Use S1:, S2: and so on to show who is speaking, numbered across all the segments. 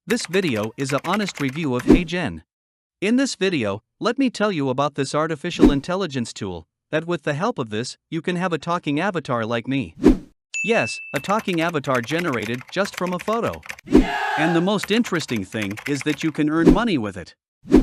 S1: This video is an honest review of Heygen. In this video, let me tell you about this artificial intelligence tool, that with the help of this, you can have a talking avatar like me. Yes, a talking avatar generated just from a photo. And the most interesting thing is that you can earn money with it.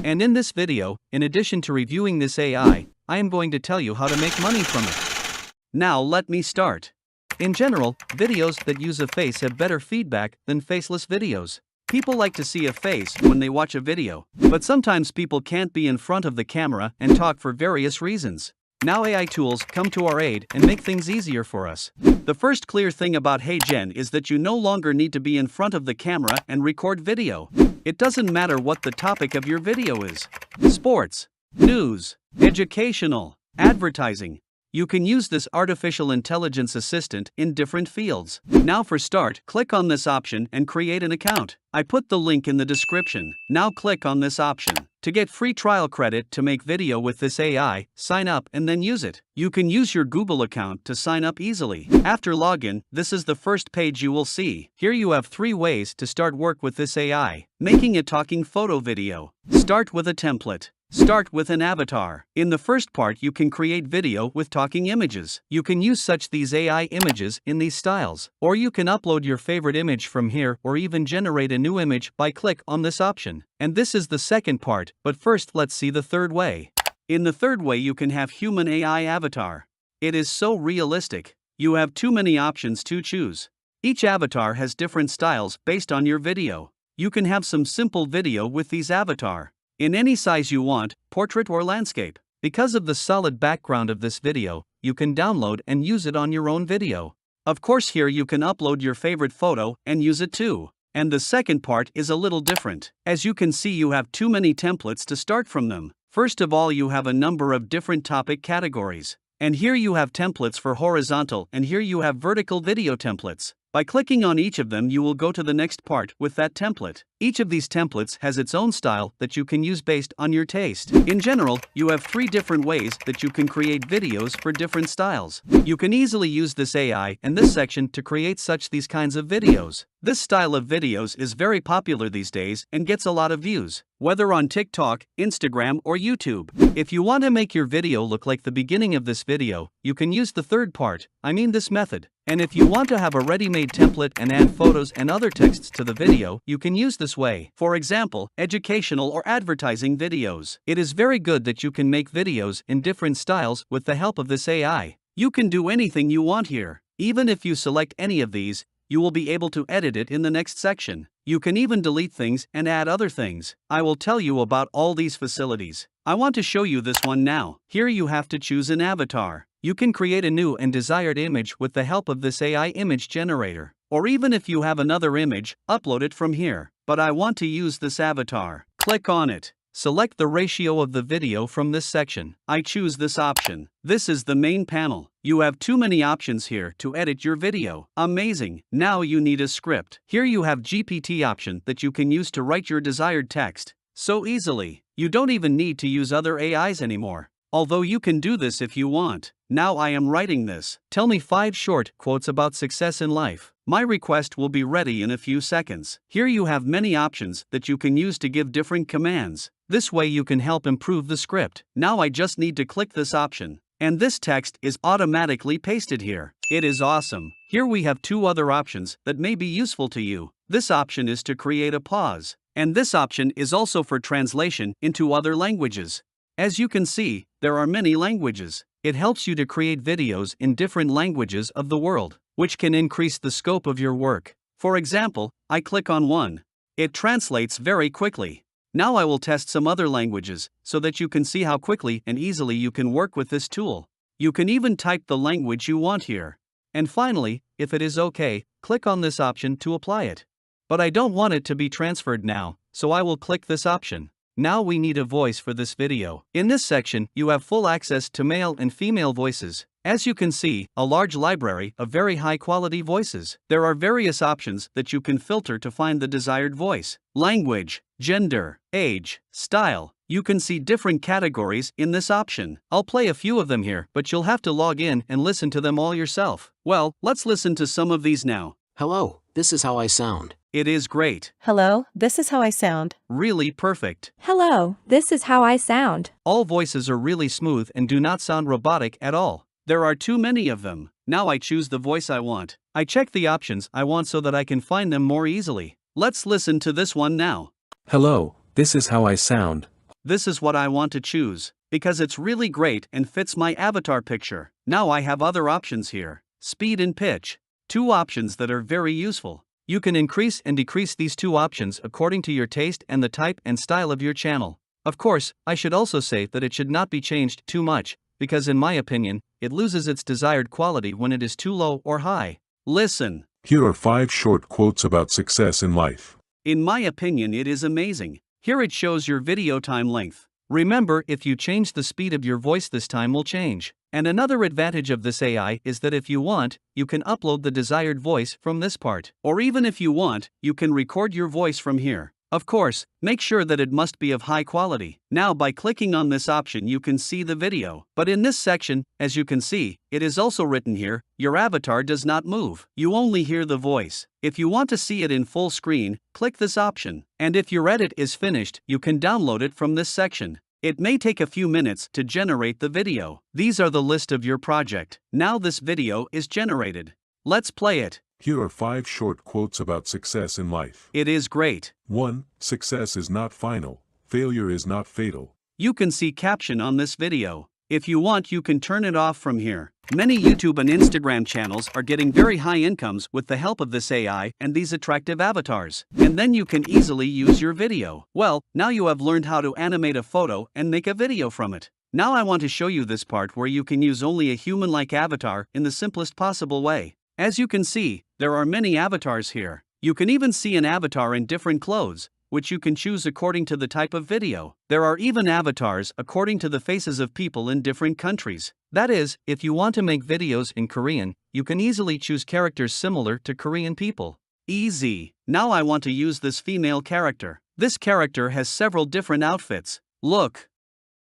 S1: And in this video, in addition to reviewing this AI, I am going to tell you how to make money from it. Now let me start. In general, videos that use a face have better feedback than faceless videos. People like to see a face when they watch a video, but sometimes people can't be in front of the camera and talk for various reasons. Now AI tools come to our aid and make things easier for us. The first clear thing about Heygen is that you no longer need to be in front of the camera and record video. It doesn't matter what the topic of your video is. Sports, news, educational, advertising. You can use this artificial intelligence assistant in different fields. Now for start, click on this option and create an account. I put the link in the description. Now click on this option. To get free trial credit to make video with this AI, sign up and then use it. You can use your Google account to sign up easily. After login, this is the first page you will see. Here you have 3 ways to start work with this AI. Making a talking photo video. Start with a template. Start with an avatar. In the first part you can create video with talking images. You can use these AI images in these styles. Or you can upload your favorite image from here or even generate a new image by click on this option. And this is the second part, but first let's see the third way. In the third way you can have human AI avatar. It is so realistic. You have too many options to choose. Each avatar has different styles based on your video. You can have some simple video with these avatar. In any size you want, portrait or landscape. Because of the solid background of this video, you can download and use it on your own video. Of course here you can upload your favorite photo and use it too. And the second part is a little different. As you can see you have too many templates to start from them. First of all you have a number of different topic categories. And here you have templates for horizontal and here you have vertical video templates. By clicking on each of them you will go to the next part with that template. Each of these templates has its own style that you can use based on your taste. In general, you have 3 different ways that you can create videos for different styles. You can easily use this AI and this section to create these kinds of videos. This style of videos is very popular these days and gets a lot of views, whether on TikTok, Instagram or YouTube. If you want to make your video look like the beginning of this video, you can use the third part, this method. And if you want to have a ready-made template and add photos and other texts to the video, you can use this way. For example, educational or advertising videos. It is very good that you can make videos in different styles with the help of this AI. You can do anything you want here. Even if you select any of these, you will be able to edit it in the next section. You can even delete things and add other things. I will tell you about all these facilities. I want to show you this one now. Here you have to choose an avatar. You can create a new and desired image with the help of this AI image generator. Or even if you have another image, upload it from here. But I want to use this avatar. Click on it. Select the ratio of the video from this section. I choose this option. This is the main panel. You have too many options here to edit your video. Amazing. Now you need a script. Here you have GPT option that you can use to write your desired text. So easily. You don't even need to use other AIs anymore. Although you can do this if you want. Now I am writing this. Tell me 5 short quotes about success in life. My request will be ready in a few seconds. Here you have many options that you can use to give different commands. This way you can help improve the script. Now I just need to click this option. And this text is automatically pasted here. It is awesome. Here we have 2 other options that may be useful to you. This option is to create a pause. And this option is also for translation into other languages. As you can see, there are many languages. It helps you to create videos in different languages of the world, which can increase the scope of your work. For example, I click on one. It translates very quickly. Now I will test some other languages, so that you can see how quickly and easily you can work with this tool. You can even type the language you want here. And finally, if it is okay, click on this option to apply it. But I don't want it to be transferred now, so I will click this option. Now we need a voice for this video. In this section, you have full access to male and female voices. As you can see, a large library of very high quality voices. There are various options that you can filter to find the desired voice. Language, gender, age, style. You can see different categories in this option. I'll play a few of them here, but you'll have to log in and listen to them all yourself. Well, let's listen to some of these now.
S2: Hello, this is how I sound.
S1: It is great.
S3: Hello, this is how I sound.
S1: Really perfect.
S4: Hello, this is how I sound.
S1: All voices are really smooth and do not sound robotic at all. There are too many of them. Now I choose the voice I want. I check the options I want so that I can find them more easily. Let's listen to this one now.
S5: Hello, this is how I sound.
S1: This is what I want to choose, because it's really great and fits my avatar picture. Now I have other options here. Speed and pitch. Two options that are very useful. You can increase and decrease these two options according to your taste and the type and style of your channel. Of course, I should also say that it should not be changed too much, because in my opinion, it loses its desired quality when it is too low or high. Listen.
S6: Here are 5 short quotes about success in life.
S1: In my opinion, it is amazing. Here it shows your video time length. Remember, if you change the speed of your voice, this time will change. And another advantage of this AI is that if you want, you can upload the desired voice from this part. Or even if you want, you can record your voice from here. Of course, make sure that it must be of high quality. Now by clicking on this option you can see the video. But in this section, as you can see, it is also written here, your avatar does not move. You only hear the voice. If you want to see it in full screen, click this option. And if your edit is finished, you can download it from this section. It may take a few minutes to generate the video. These are the list of your project. Now this video is generated. Let's play it.
S6: Here are 5 short quotes about success in life.
S1: It is great.
S6: 1. Success is not final. Failure is not fatal.
S1: You can see caption on this video. If you want, you can turn it off from here. Many YouTube and Instagram channels are getting very high incomes with the help of this AI and these attractive avatars. And then you can easily use your video. Well, now you have learned how to animate a photo and make a video from it. Now I want to show you this part where you can use only a human-like avatar in the simplest possible way. As you can see, there are many avatars here. You can even see an avatar in different clothes, which you can choose according to the type of video. There are even avatars according to the faces of people in different countries. That is, if you want to make videos in Korean, you can easily choose characters similar to Korean people. Easy. Now I want to use this female character. This character has several different outfits. Look.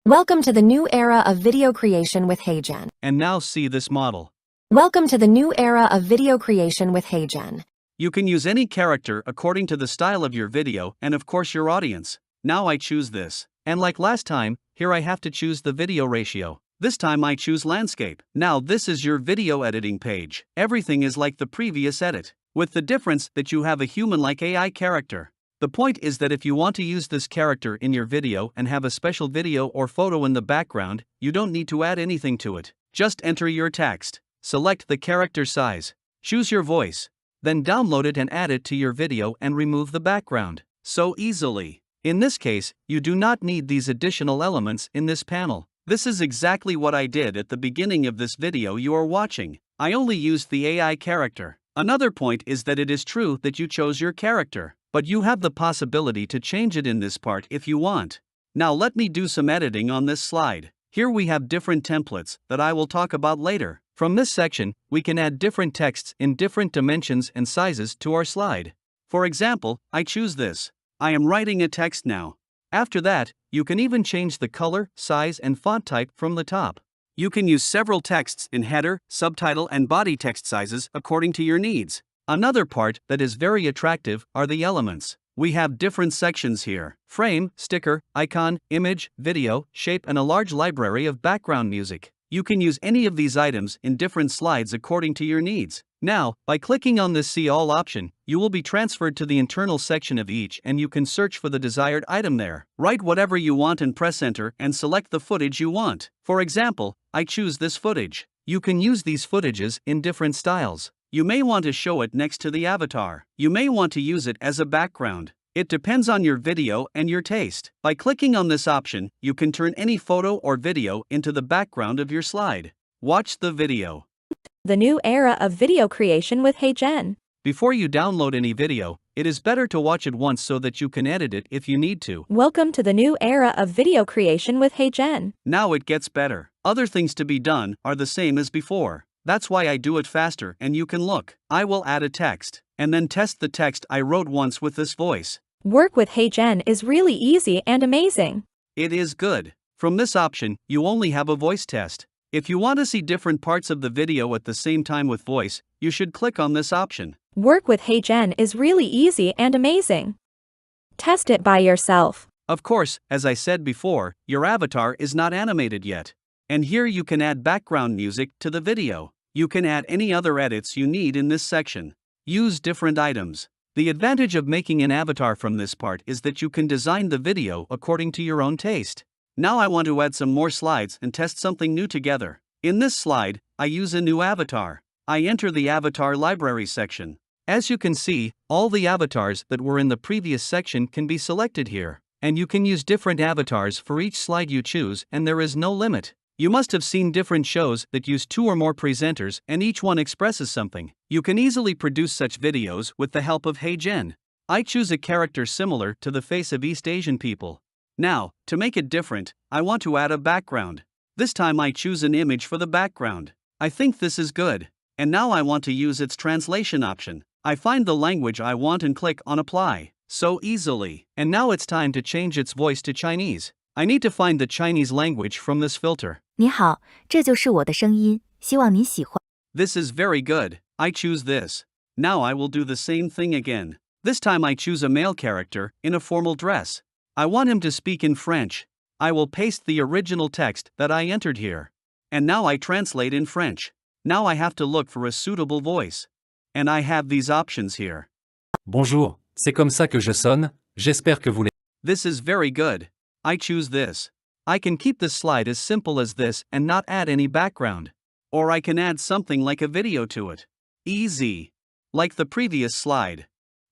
S7: Welcome to the new era of video creation with Heygen.
S1: And now see this model.
S7: Welcome to the new era of video creation with Heygen.
S1: You can use any character according to the style of your video and of course your audience. Now I choose this. And like last time, here I have to choose the video ratio. This time I choose landscape. Now this is your video editing page. Everything is like the previous edit, with the difference that you have a human-like AI character. The point is that if you want to use this character in your video and have a special video or photo in the background, you don't need to add anything to it. Just enter your text. Select the character size, choose your voice, then download it and add it to your video and remove the background. So easily. In this case, you do not need these additional elements in this panel. This is exactly what I did at the beginning of this video you are watching. I only used the AI character. Another point is that it is true that you chose your character, but you have the possibility to change it in this part if you want. Now let me do some editing on this slide. Here we have different templates that I will talk about later. From this section, we can add different texts in different dimensions and sizes to our slide. For example, I choose this. I am writing a text now. After that, you can even change the color, size, and font type from the top. You can use several texts in header, subtitle, and body text sizes according to your needs. Another part that is very attractive are the elements. We have different sections here: frame, sticker, icon, image, video, shape, and a large library of background music. You can use any of these items in different slides according to your needs. Now, by clicking on this See All option, you will be transferred to the internal section of each and you can search for the desired item there. Write whatever you want and press enter and select the footage you want. For example, I choose this footage. You can use these footages in different styles. You may want to show it next to the avatar. You may want to use it as a background. It depends on your video and your taste. By clicking on this option, you can turn any photo or video into the background of your slide. Watch the video.
S4: The new era of video creation with Heygen.
S1: Before you download any video, it is better to watch it once so that you can edit it if you need to.
S4: Welcome to the new era of video creation with Heygen.
S1: Now it gets better. Other things to be done are the same as before. That's why I do it faster and you can look. I will add a text, and then test the text I wrote once with this voice.
S4: Work with Heygen is really easy and amazing.
S1: It is good. From this option, you only have a voice test. If you want to see different parts of the video at the same time with voice, you should click on this option.
S4: Work with Heygen is really easy and amazing. Test it by yourself.
S1: Of course, as I said before, your avatar is not animated yet. And here you can add background music to the video. You can add any other edits you need in this section. Use different items. The advantage of making an avatar from this part is that you can design the video according to your own taste. Now I want to add some more slides and test something new together. In this slide, I use a new avatar. I enter the avatar library section. As you can see, all the avatars that were in the previous section can be selected here. And you can use different avatars for each slide you choose, and there is no limit. You must have seen different shows that use 2 or more presenters and each one expresses something. You can easily produce such videos with the help of Heygen. I choose a character similar to the face of East Asian people. Now, to make it different, I want to add a background. This time I choose an image for the background. I think this is good. And now I want to use its translation option. I find the language I want and click on apply. So easily. And now it's time to change its voice to Chinese. I need to find the Chinese language from this filter.
S7: 你好，这就是我的声音，希望你喜欢。
S1: This is very good. I choose this. Now I will do the same thing again. This time I choose a male character in a formal dress. I want him to speak in French. I will paste the original text that I entered here. And now I translate in French. Now I have to look for a suitable voice. And I have these options here.
S5: Bonjour, c'est comme ça que je sonne, j'espère que vous les...
S1: This is very good. I choose this. I can keep this slide as simple as this and not add any background. Or I can add something like a video to it. Easy. Like the previous slide.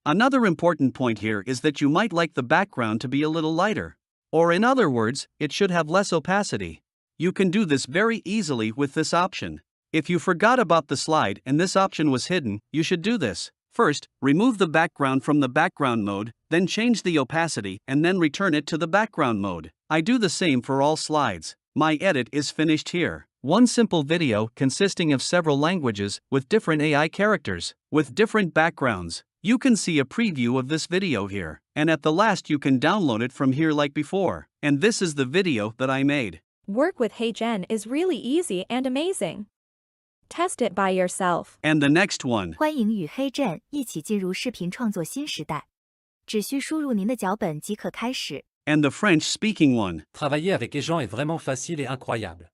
S1: Another important point here is that you might like the background to be a little lighter. Or in other words, it should have less opacity. You can do this very easily with this option. If you forgot about the slide and this option was hidden, you should do this. First, remove the background from the background mode, then change the opacity and then return it to the background mode. I do the same for all slides. My edit is finished here. One simple video consisting of several languages with different AI characters, with different backgrounds. You can see a preview of this video here, and at the last you can download it from here like before. And this is the video that I made.
S4: Work with Heygen is really easy and amazing. Test it by yourself.
S1: And the next one.
S7: 欢迎与黑镇一起进入视频创作新时代，只需输入您的脚本即可开始。
S1: And the French-speaking one.
S5: Travailler avec les gens est vraiment facile et incroyable.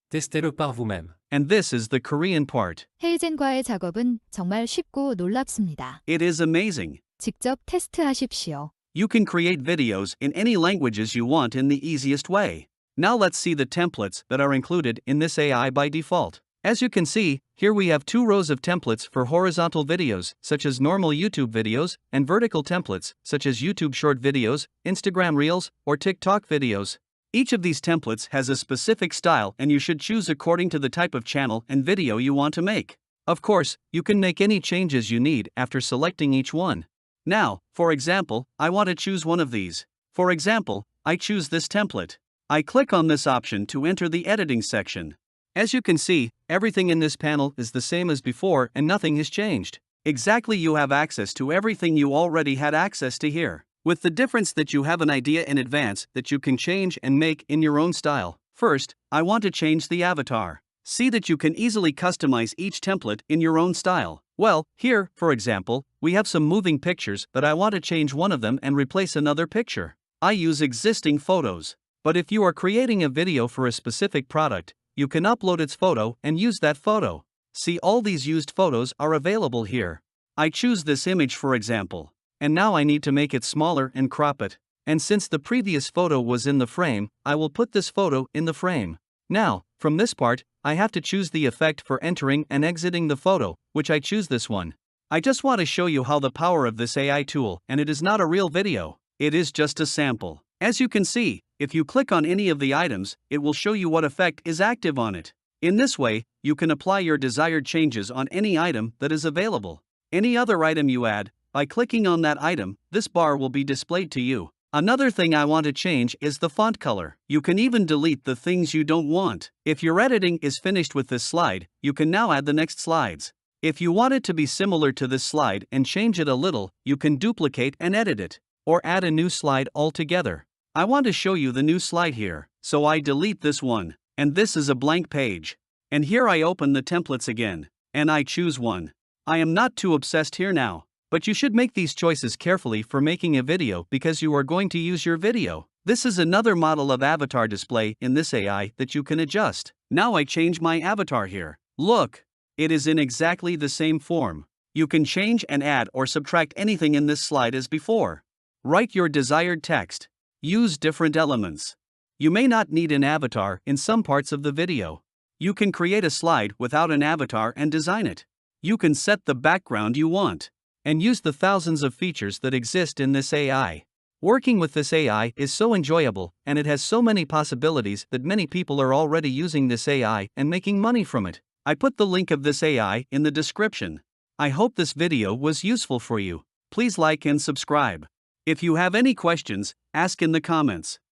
S5: Testez-le par vous-même.
S1: And this is the Korean part.
S2: 헤이젠과의 작업은 정말 쉽고 놀랍습니다.
S1: It is amazing.
S2: 직접 테스트하십시오.
S1: You can create videos in any languages you want in the easiest way. Now let's see the templates that are included in this AI by default. As you can see, here we have 2 rows of templates for horizontal videos, such as normal YouTube videos, and vertical templates, such as YouTube short videos, Instagram Reels, or TikTok videos. Each of these templates has a specific style and you should choose according to the type of channel and video you want to make. Of course, you can make any changes you need after selecting each one. Now, for example, I want to choose one of these. For example, I choose this template. I click on this option to enter the editing section. As you can see, everything in this panel is the same as before and nothing has changed. Exactly, you have access to everything you already had access to here, with the difference that you have an idea in advance that you can change and make in your own style. First, I want to change the avatar. See that you can easily customize each template in your own style. Well, here, for example, we have some moving pictures, but I want to change one of them and replace another picture. I use existing photos. But if you are creating a video for a specific product, you can upload its photo and use that photo. See, all these used photos are available here. I choose this image for example. And now I need to make it smaller and crop it. And since the previous photo was in the frame, I will put this photo in the frame. Now, from this part, I have to choose the effect for entering and exiting the photo, which I choose this one. I just want to show you how the power of this AI tool, and it is not a real video. It is just a sample. As you can see, if you click on any of the items, it will show you what effect is active on it. In this way, you can apply your desired changes on any item that is available. Any other item you add, by clicking on that item, this bar will be displayed to you. Another thing I want to change is the font color. You can even delete the things you don't want. If your editing is finished with this slide, you can now add the next slides. If you want it to be similar to this slide and change it a little, you can duplicate and edit it, or add a new slide altogether. I want to show you the new slide here, so I delete this one. And this is a blank page. And here I open the templates again, and I choose one. I am not too obsessed here now, but you should make these choices carefully for making a video because you are going to use your video. This is another model of avatar display in this AI that you can adjust. Now I change my avatar here. Look, it is in exactly the same form. You can change and add or subtract anything in this slide as before. Write your desired text. Use different elements. You may not need an avatar in some parts of the video. You can create a slide without an avatar and design it. You can set the background you want and use the thousands of features that exist in this AI. Working with this AI is so enjoyable, and it has so many possibilities that many people are already using this AI and making money from it. I put the link of this AI in the description. I hope this video was useful for you. Please like and subscribe. If you have any questions, ask in the comments.